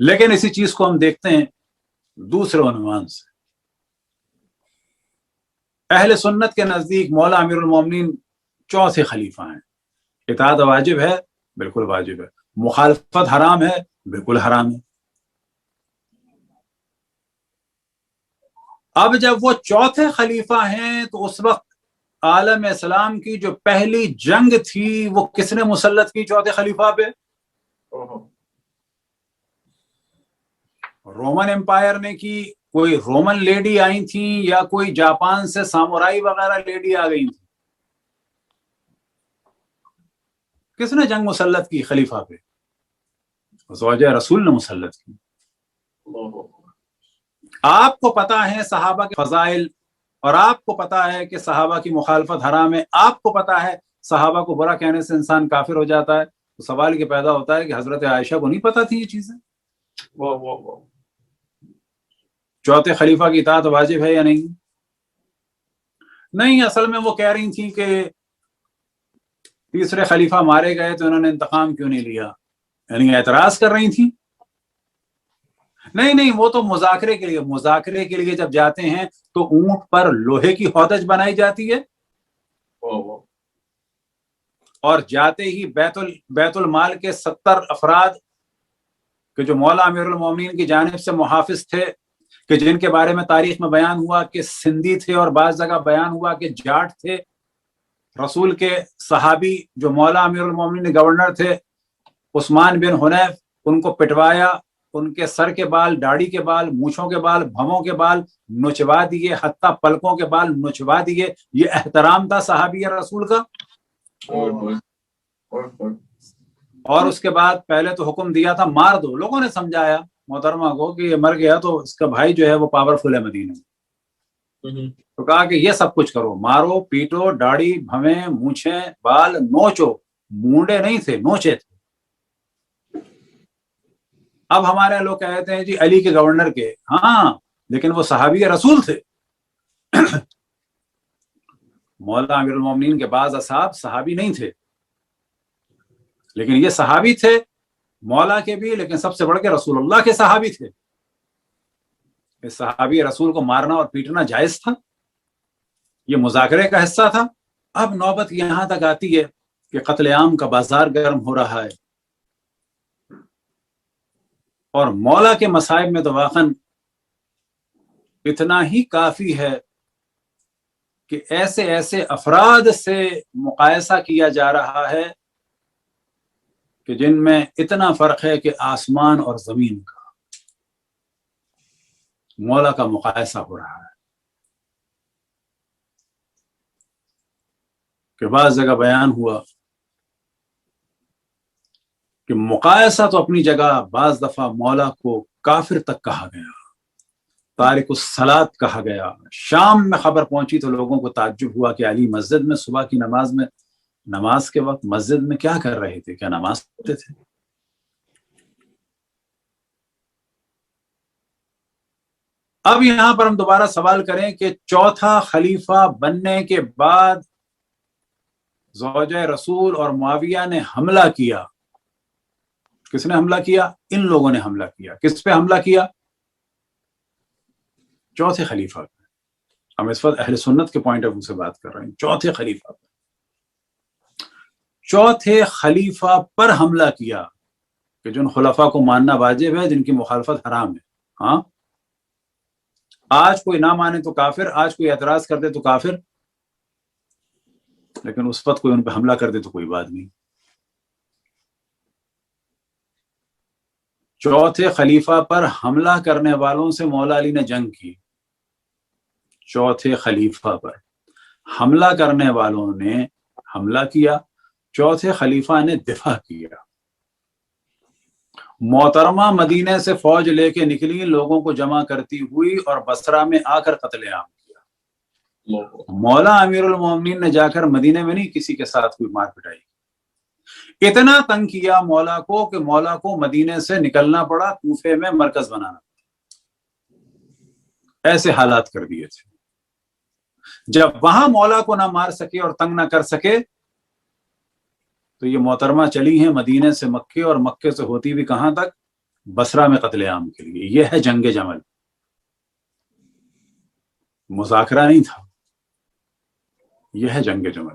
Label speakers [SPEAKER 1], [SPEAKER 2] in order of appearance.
[SPEAKER 1] لیکن اسی چیز کو ہم دیکھتے ہیں دوسرے عنوان سے. اہل سنت کے نزدیک مولا امیر المومنین چوتھے خلیفہ ہیں. اطاعت واجب ہے، بالکل واجب ہے. مخالفت حرام ہے، بالکل حرام ہے. اب جب وہ چوتھے خلیفہ ہیں تو اس وقت عالم اسلام کی جو پہلی جنگ تھی وہ کس نے مسلط کی چوتھے خلیفہ پہ؟ رومن امپائر نے کی. کوئی رومن لیڈی آئی تھی یا کوئی جاپان سے سامورائی وغیرہ لیڈی آ گئی تھی؟ کس نے جنگ مسلط کی خلیفہ پہ؟ زوجہ رسول نے مسلط کی. آپ کو پتا ہے صحابہ کے فضائل، اور آپ کو پتا ہے کہ صحابہ کی مخالفت حرام ہے، آپ کو پتا ہے صحابہ کو برا کہنے سے انسان کافر ہو جاتا ہے. تو سوال یہ پیدا ہوتا ہے کہ حضرت عائشہ کو نہیں پتا تھی یہ چیزیں؟ چوتھے خلیفہ کی اطاعت واجب ہے یا نہیں؟ نہیں، اصل میں وہ کہہ رہی تھی کہ تیسرے خلیفہ مارے گئے تو انہوں نے انتقام کیوں نہیں لیا، یعنی اعتراض کر رہی تھی. نہیں، وہ تو مذاکرے کے لیے جب جاتے ہیں تو اونٹ پر لوہے کی ہودج بنائی جاتی ہے، اور جاتے ہی بیت المال کے 70 افراد کہ جو مولا امیر المومنین کی جانب سے محافظ تھے، کہ جن کے بارے میں تاریخ میں بیان ہوا کہ سندھی تھے اور بعض جگہ بیان ہوا کہ جاٹ تھے. رسول کے صحابی جو مولا امیر المومنین گورنر تھے عثمان بن حنیف، ان کو پٹوایا، ان کے سر کے بال، داڑھی کے بال، مونچھوں کے بال، بھووں کے بال نچوا دیے، حتیٰ پلکوں کے بال نچوا دیے. یہ احترام تھا صحابی رسول کا. اور اس کے بعد پہلے تو حکم دیا تھا مار دو. لوگوں نے سمجھایا محترمہ کو کہ یہ مر گیا تو اس کا بھائی جو ہے وہ پاورفل ہے مدینہ، تو کہا کہ یہ سب کچھ کرو، مارو پیٹو، داڑھی بھویں مونچھیں بال نوچو. مونڈے نہیں تھے، نوچے تھے. اب ہمارے لوگ کہتے ہیں جی علی کے گورنر کے، ہاں لیکن وہ صحابی رسول تھے. مولا امیر المومنین کے بعض اصحاب صحابی نہیں تھے، لیکن یہ صحابی تھے مولا کے بھی، لیکن سب سے بڑھ کے رسول اللہ کے صحابی تھے. اس صحابی رسول کو مارنا اور پیٹنا جائز تھا، یہ مذاکرے کا حصہ تھا. اب نوبت یہاں تک آتی ہے کہ قتل عام کا بازار گرم ہو رہا ہے، اور مولا کے مصائب میں تو واقعاً اتنا ہی کافی ہے کہ ایسے افراد سے مقایسہ کیا جا رہا ہے کہ جن میں اتنا فرق ہے کہ آسمان اور زمین کا. مولا کا مقایسہ ہو رہا ہے کہ بعض جگہ بیان ہوا کہ مقایسہ تو اپنی جگہ، بعض دفعہ مولا کو کافر تک کہا گیا، تارک الصلاۃ کہا گیا. شام میں خبر پہنچی تو لوگوں کو تعجب ہوا کہ علی مسجد میں صبح کی نماز کے وقت مسجد میں کیا کر رہے تھے، کیا نماز پڑھتے تھے؟ اب یہاں پر ہم دوبارہ سوال کریں کہ چوتھا خلیفہ بننے کے بعد زوجہ رسول اور معاویہ نے حملہ کیا. کس نے حملہ کیا؟ ان لوگوں نے حملہ کیا. کس پہ حملہ کیا؟ چوتھے خلیفہ پہ. ہم اس وقت اہل سنت کے پوائنٹ آف ویو سے بات کر رہے ہیں. چوتھے خلیفہ پہ، چوتھے خلیفہ پر حملہ کیا کہ جن خلفاء کو ماننا واجب ہے، جن کی مخالفت حرام ہے. ہاں، آج کوئی نہ مانے تو کافر، آج کوئی اعتراض کر دے تو کافر، لیکن اس وقت کوئی ان پہ حملہ کر دے تو کوئی بات نہیں. چوتھے خلیفہ پر حملہ کرنے والوں سے مولا علی نے جنگ کی. چوتھے خلیفہ پر حملہ کرنے والوں نے حملہ کیا، چوتھے خلیفہ نے دفاع کیا. محترمہ مدینے سے فوج لے کے نکلی، لوگوں کو جمع کرتی ہوئی، اور بصرہ میں آ کر قتل عام کیا. مولا امیر المومنین نے جا کر مدینے میں نہیں کسی کے ساتھ کوئی مار پٹائی. اتنا تنگ کیا مولا کو کہ مولا کو مدینے سے نکلنا پڑا، کوفے میں مرکز بنانا. ایسے حالات کر دیے تھے. جب وہاں مولا کو نہ مار سکے اور تنگ نہ کر سکے تو یہ محترمہ چلی ہیں مدینے سے مکے، اور مکے سے ہوتی بھی کہاں تک؟ بصرہ میں قتل عام کے لیے. یہ ہے جنگ جمل، مذاکرہ نہیں تھا، یہ ہے جنگ جمل.